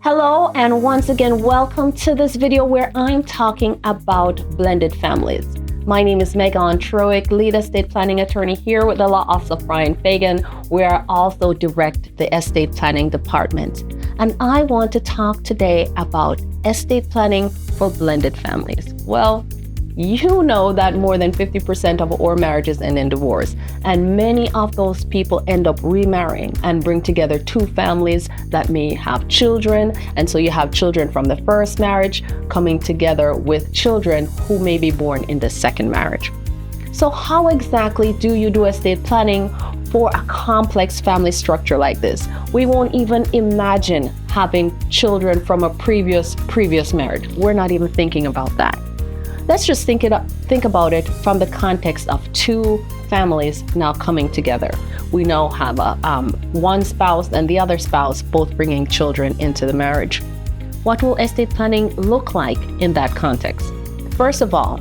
Hello, and once again, welcome to this video where I'm talking about blended families. My name is Megan Troick, lead estate planning attorney here with the law office of Brian Fagan, where I also direct the estate planning department. And I want to talk today about estate planning for blended families. Well, you know that more than 50% of our marriages end in divorce, and many of those people end up remarrying and bring together two families that may have children. And so you have children from the first marriage coming together with children who may be born in the second marriage. So how exactly do you do estate planning for a complex family structure like this? We won't even imagine having children from a previous marriage. We're not even thinking about that. Let's just think about it from the context of two families now coming together. We now have one spouse and the other spouse both bringing children into the marriage. What will estate planning look like in that context? First of all,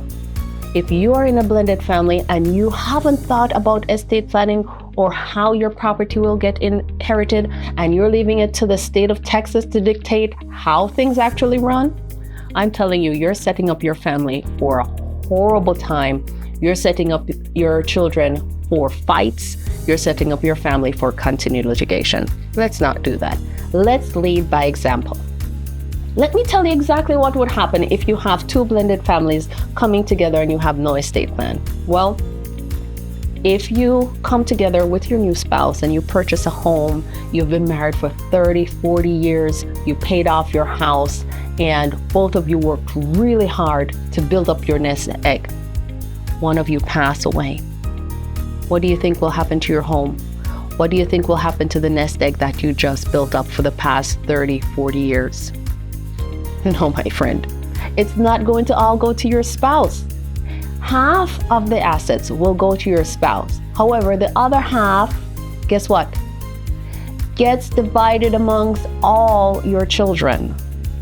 if you are in a blended family and you haven't thought about estate planning or how your property will get inherited, and you're leaving it to the state of Texas to dictate how things actually run, I'm telling you, you're setting up your family for a horrible time. You're setting up your children for fights. You're setting up your family for continued litigation. Let's not do that. Let's lead by example. Let me tell you exactly what would happen if you have two blended families coming together and you have no estate plan. Well, if you come together with your new spouse and you purchase a home, you've been married for 30, 40 years, you paid off your house, and both of you worked really hard to build up your nest egg. One of you pass away. What do you think will happen to your home? What do you think will happen to the nest egg that you just built up for the past 30, 40 years? No, my friend, it's not going to all go to your spouse. Half of the assets will go to your spouse. However, the other half, guess what? Gets divided amongst all your children.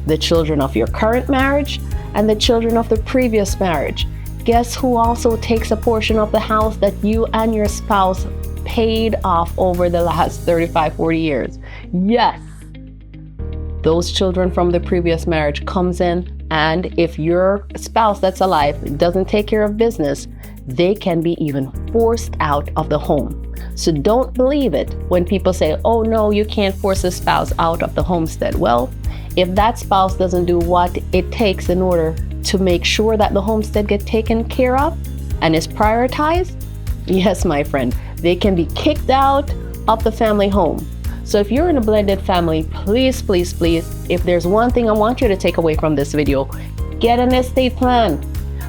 The children of your current marriage and the children of the previous marriage. Guess who also takes a portion of the house that you and your spouse paid off over the last 35, 40 years? Yes, those children from the previous marriage comes in, and if your spouse that's alive doesn't take care of business, they can be even forced out of the home. So don't believe it when people say, oh no, you can't force a spouse out of the homestead. Well, if that spouse doesn't do what it takes in order to make sure that the homestead gets taken care of and is prioritized, yes, my friend, they can be kicked out of the family home. So if you're in a blended family, please, please, please, if there's one thing I want you to take away from this video, get an estate plan.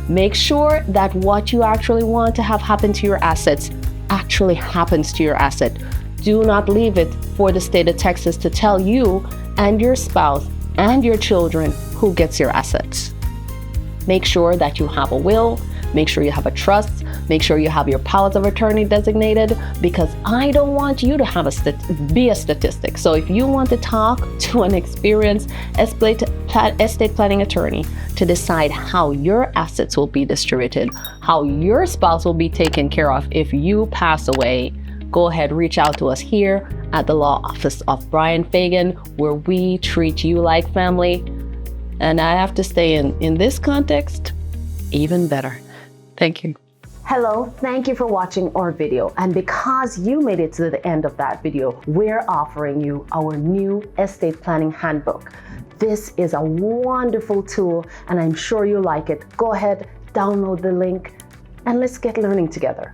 Make sure that what you actually want to have happen to your assets actually happens to your asset. Do not leave it for the state of Texas to tell you and your spouse and your children who gets your assets. Make sure that you have a will, make sure you have a trust, make sure you have your powers of attorney designated, because I don't want you to be a statistic. So if you want to talk to an experienced estate planning attorney to decide how your assets will be distributed, how your spouse will be taken care of if you pass away, go ahead, reach out to us here at the law office of Brian Fagan, where we treat you like family. And I have to say, in this context, even better. Thank you. Hello, thank you for watching our video. And because you made it to the end of that video, we're offering you our new estate planning handbook. This is a wonderful tool, and I'm sure you like it. Go ahead, download the link, and let's get learning together.